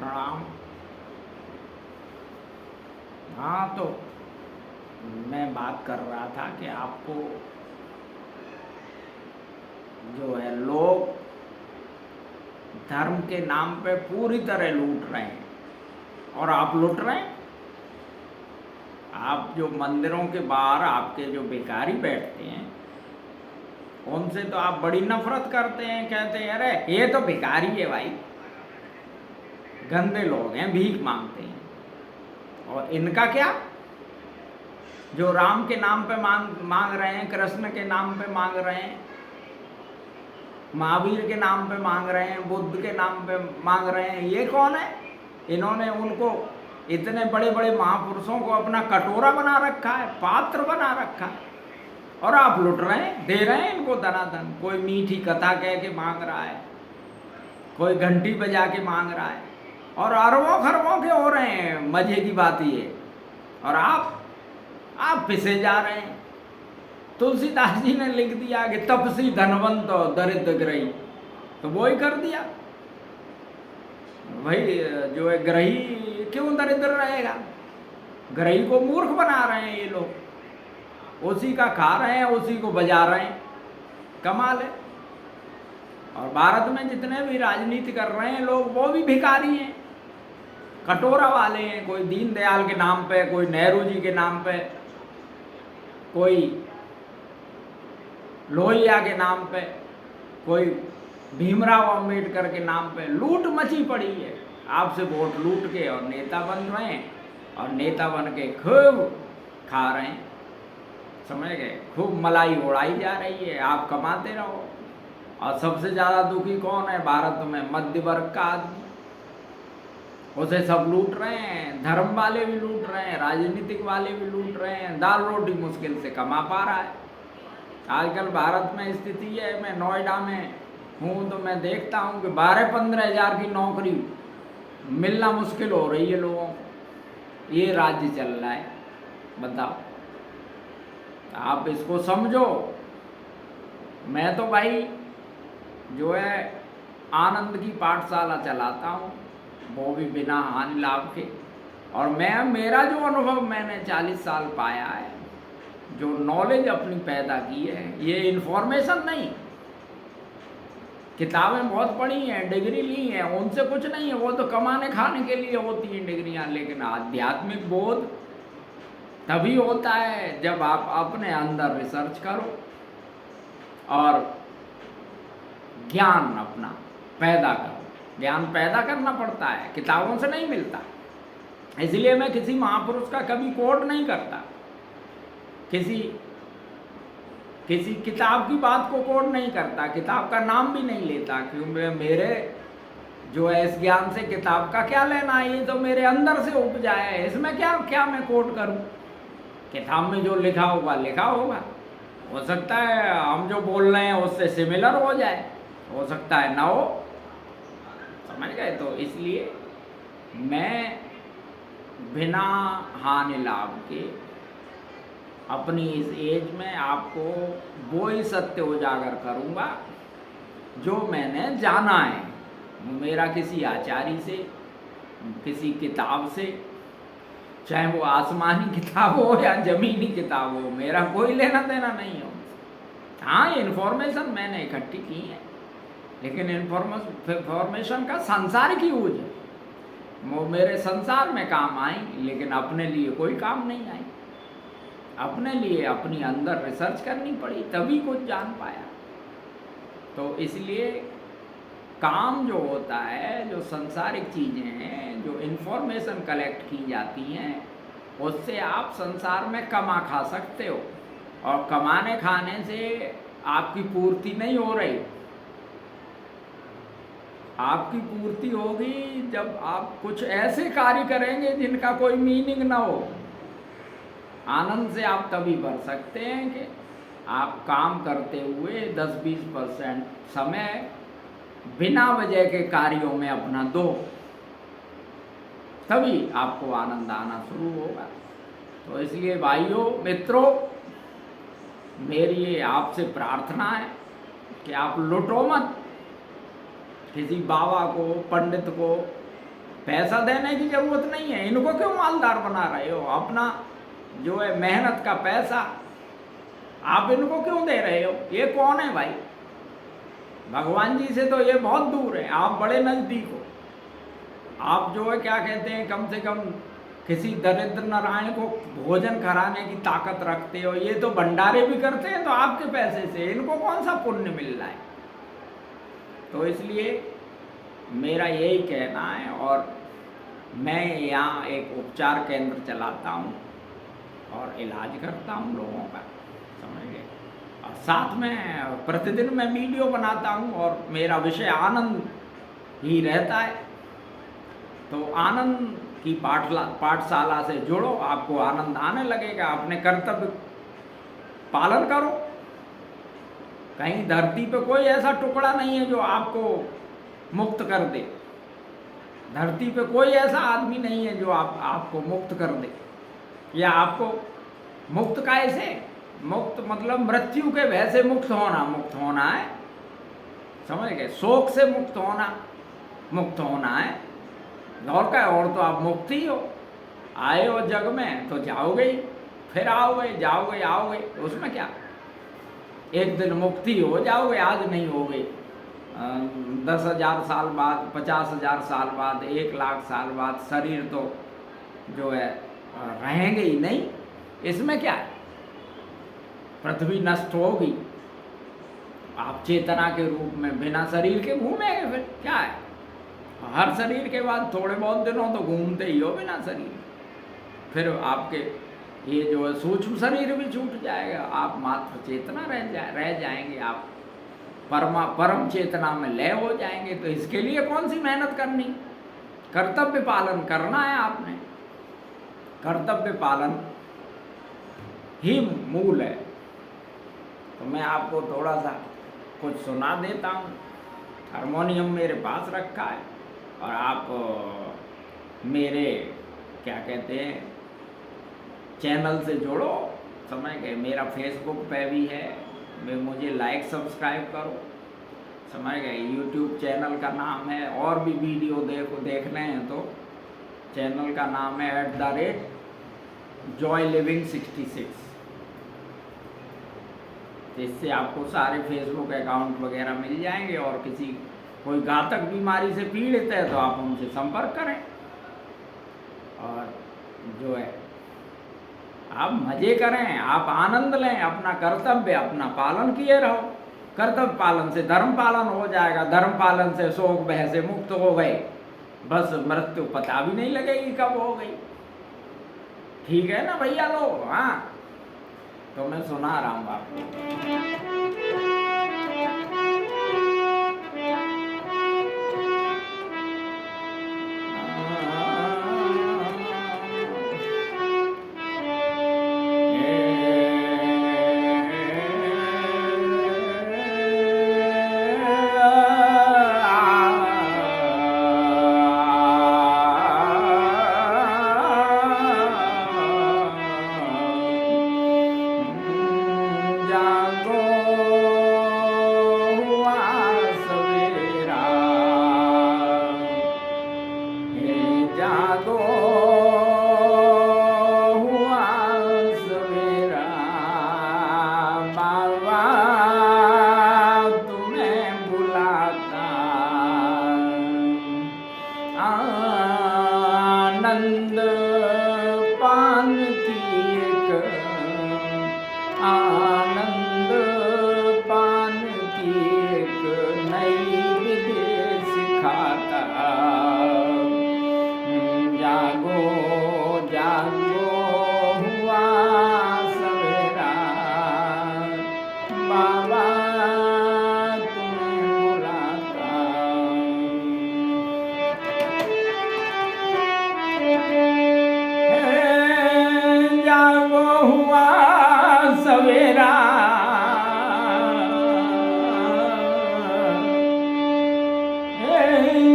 प्रणाम। हाँ, तो मैं बात कर रहा था कि आपको जो है लोग धर्म के नाम पे पूरी तरह लूट रहे हैं और आप लूट रहे हैं। आप जो मंदिरों के बाहर आपके जो भिखारी बैठते हैं उनसे तो आप बड़ी नफरत करते हैं, कहते हैं अरे ये तो भिखारी है भाई, गंदे लोग हैं, भीख मांगते हैं। और इनका क्या, जो राम के नाम पे मांग रहे हैं, कृष्ण के नाम पे मांग रहे हैं, महावीर के नाम पे मांग रहे हैं, बुद्ध के नाम पे मांग रहे हैं, ये कौन है? इन्होंने उनको इतने बड़े बड़े महापुरुषों को अपना कटोरा बना रखा है, पात्र बना रखा है, और आप लुट रहे हैं, दे रहे हैं इनको धनाधन। कोई मीठी कथा कह के मांग रहा है, कोई घंटी बजा के मांग रहा है, और अरबों खरबों के हो रहे हैं। मजे की बात ये, और आप पिसे जा रहे हैं। तुलसीदास जी ने लिख दिया कि तपसी धनवंत और दरिद्र ग्रही, तो वो ही कर दिया। भाई जो है ग्रही क्यों दरिद्र रहेगा? ग्रही को मूर्ख बना रहे हैं ये लोग, उसी का खा रहे हैं, उसी को बजा रहे हैं। कमाल है। और भारत में जितने भी राजनीति कर रहे हैं लोग, वो भी भिखारी हैं, कटोरा वाले हैं। कोई दीनदयाल के नाम पे, कोई नेहरू जी के नाम पे, कोई लोहिया के नाम पे, कोई भीमराव अंबेडकर के नाम पे लूट मची पड़ी है। आपसे वोट लूट के और नेता बन रहे हैं, और नेता बन के खूब खा रहे हैं, समझ गए? खूब मलाई उड़ाई जा रही है, आप कमाते रहो। और सबसे ज़्यादा दुखी कौन है भारत में? मध्य वर्ग का आदमी। उसे सब लूट रहे हैं, धर्म वाले भी लूट रहे हैं, राजनीतिक वाले भी लूट रहे हैं। दाल रोटी मुश्किल से कमा पा रहा है। आजकल भारत में स्थिति है, मैं नोएडा में हूँ तो मैं देखता हूँ कि 12-15 हज़ार की नौकरी मिलना मुश्किल हो रही है लोगों को। ये राज्य चल रहा है, बताओ। आप इसको समझो। मैं तो भाई जो है आनंद की पाठशाला चलाता हूँ, वो भी बिना हानि लाभ के। और मेरा जो अनुभव मैंने 40 साल पाया है, जो नॉलेज अपनी पैदा की है, ये इन्फॉर्मेशन नहीं। किताबें बहुत पढ़ी हैं, डिग्री ली है, उनसे कुछ नहीं है, वो तो कमाने खाने के लिए होती हैं डिग्रियां। लेकिन आध्यात्मिक बोध तभी होता है जब आप अपने अंदर रिसर्च करो और ज्ञान अपना पैदा करो। ज्ञान पैदा करना पड़ता है, किताबों से नहीं मिलता। इसलिए मैं किसी महापुरुष का कभी कोट नहीं करता, किसी किताब की बात को कोट नहीं करता, किताब का नाम भी नहीं लेता। क्योंकि मेरे जो है इस ज्ञान से किताब का क्या लेना है? ये तो मेरे अंदर से उपजा है, इसमें क्या मैं कोट करूं? किताब में जो लिखा होगा लिखा होगा। हो सकता है हम जो बोल रहे हैं उससे सिमिलर हो जाए, हो सकता है ना हो, समझ गए? तो इसलिए मैं बिना हानि लाभ के अपनी इस एज में आपको वो ही सत्य उजागर करूँगा जो मैंने जाना है। मेरा किसी आचार्य से, किसी किताब से, चाहे वो आसमानी किताब हो या ज़मीनी किताब हो, मेरा कोई लेना देना नहीं हो। हाँ, इन्फॉर्मेशन मैंने इकट्ठी की है, लेकिन इन्फॉर्मेशन का सांसारिक यूज है, वो मेरे संसार में काम आई, लेकिन अपने लिए कोई काम नहीं आई। अपने लिए अपनी अंदर रिसर्च करनी पड़ी, तभी कुछ जान पाया। तो इसलिए काम जो होता है, जो संसारिक चीज़ें हैं, जो इन्फॉर्मेशन कलेक्ट की जाती हैं, उससे आप संसार में कमा खा सकते हो। और कमाने खाने से आपकी पूर्ति नहीं हो रही। आपकी पूर्ति होगी जब आप कुछ ऐसे कार्य करेंगे जिनका कोई मीनिंग ना हो। आनंद से आप तभी भर सकते हैं कि आप काम करते हुए 10-20% समय बिना वजह के कार्यों में अपना दो, तभी आपको आनंद आना शुरू होगा। तो इसलिए भाइयों मित्रों, मेरी आपसे प्रार्थना है कि आप लुटो मत। किसी बाबा को, पंडित को पैसा देने की जरूरत नहीं है, इनको क्यों मालदार बना रहे हो? अपना जो है मेहनत का पैसा आप इनको क्यों दे रहे हो? ये कौन है भाई? भगवान जी से तो ये बहुत दूर है, आप बड़े नज़दीक हो। आप जो है क्या कहते हैं, कम से कम किसी दरिद्र नारायण को भोजन कराने की ताकत रखते हो। ये तो भंडारे भी करते हैं तो आपके पैसे से, इनको कौन सा पुण्य मिल रहा है? तो इसलिए मेरा यही कहना है। और मैं यहाँ एक उपचार केंद्र चलाता हूँ और इलाज करता हूँ लोगों का, समझ गए। और साथ में प्रतिदिन मैं वीडियो बनाता हूँ और मेरा विषय आनंद ही रहता है। तो आनंद की पाठशाला से जुड़ो, आपको आनंद आने लगेगा। अपने कर्तव्य पालन करो। कहीं धरती पे कोई ऐसा टुकड़ा नहीं है जो आपको मुक्त कर दे। धरती पे कोई ऐसा आदमी नहीं है जो आपको मुक्त कर दे, या आपको मुक्त कैसे? मुक्त मतलब मृत्यु के भय से मुक्त होना है, समझ गए। शोक से मुक्त होना है। और क्या? और तो आप मुक्त ही हो। आए हो जग में तो जाओगे ही, फिर आओगे, जाओगे, आओगे, तो उसमें क्या? एक दिन मुक्ति हो जाओगे, आज नहीं होगे, 10,000 साल बाद, 50,000 साल बाद, 1,00,000 साल बाद शरीर तो जो है रहेंगे ही नहीं। इसमें क्या है? पृथ्वी नष्ट होगी, आप चेतना के रूप में बिना शरीर के घूमेंगे, फिर क्या है? हर शरीर के बाद थोड़े बहुत दिनों तो घूमते ही हो बिना शरीर। फिर आपके ये जो है सूक्ष्म शरीर भी छूट जाएगा, आप मात्र चेतना रह जाएंगे, आप परम चेतना में लय हो जाएंगे। तो इसके लिए कौन सी मेहनत करनी? कर्तव्य पालन करना है आपने। कर्तव्य पालन ही मूल है। तो मैं आपको थोड़ा सा कुछ सुना देता हूँ। हारमोनियम मेरे पास रखा है और आप मेरे क्या कहते हैं चैनल से जुड़ो, समझ गए। मेरा फेसबुक पे भी है, मुझे लाइक सब्सक्राइब करो, समझ गए। यूट्यूब चैनल का नाम है, और भी वीडियो देखने हैं तो चैनल का नाम है @joyliving66। इससे आपको सारे फेसबुक अकाउंट वगैरह मिल जाएंगे। और कोई घातक बीमारी से पीड़ित है तो आप उनसे संपर्क करें। और जो है आप मजे करें, आप आनंद लें, अपना कर्तव्य अपना पालन किए रहो। कर्तव्य पालन से धर्म पालन हो जाएगा, धर्म पालन से शोक भय से मुक्त हो गए, बस मृत्यु पता भी नहीं लगेगी कब हो गई। ठीक है ना भैया लोग? हाँ, तो मैं सुना रहा हूँ आपको। आनंद पान की एक आनंद पान की एक नई विधि सिखाता। जागो जागो हुआ सवेरा, बाबा तुम्हें बुलाता। जागो हुआ सवेरा,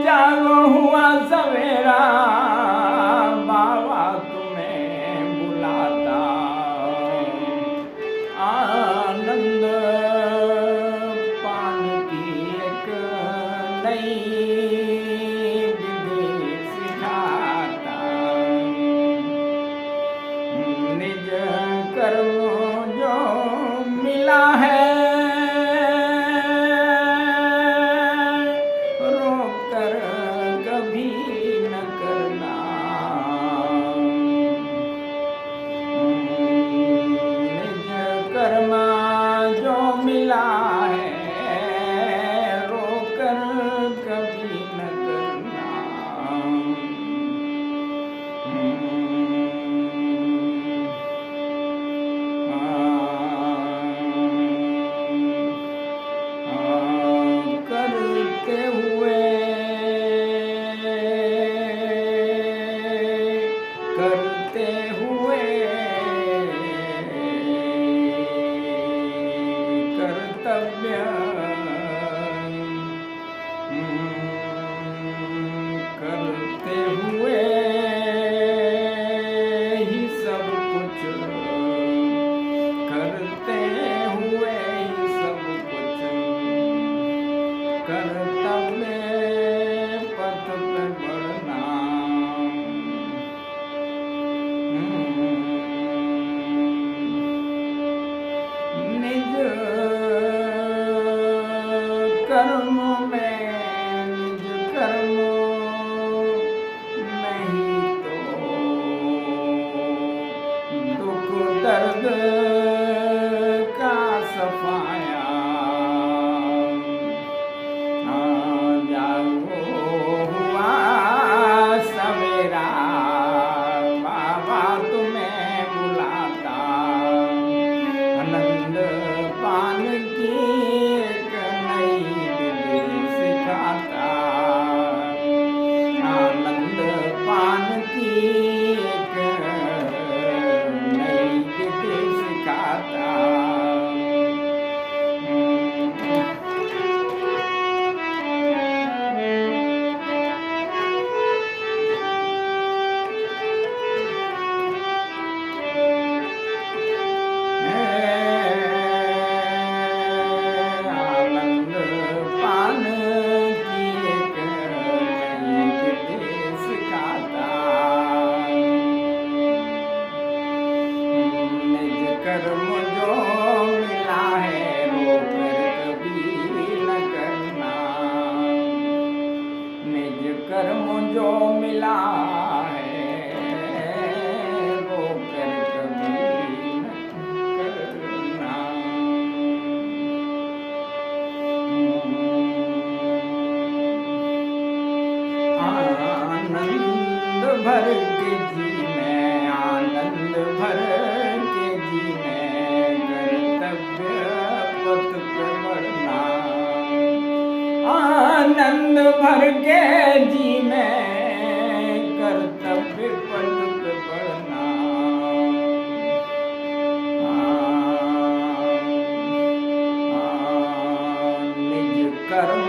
जागो हुआ सवेरा, बाबा तुम्हें बुलाता। आनंद मिला है रोकर कभी न करना। करते हुए करते हुए कर्तव्य करते हुए ही सब कुछ करते हुए ही सब कुछ कर्तव्य पथ पे बढ़ना। निज कर्म में निज कर्म में ही तो दुख दर्द का सफाया। जागो हुआ सवेरा बाबा तुम्हें बुलाता। आनंद पान की एक नई विधि सिखाता। आनंद पान की एक नई विधि सिखाता। आनंद पान की एक नई विधि सिखाता। निज कर्म जो मिला है रोकर कभी न करना। निज कर्म जो मिला है रोकर कभी न करना। आनंद भर के जी में आनंद भर के जी में कर्तव्य पथ पे बढ़ना। आनंद भर के जी में कर्तव्य पथ पे बढ़ना। निज कर्म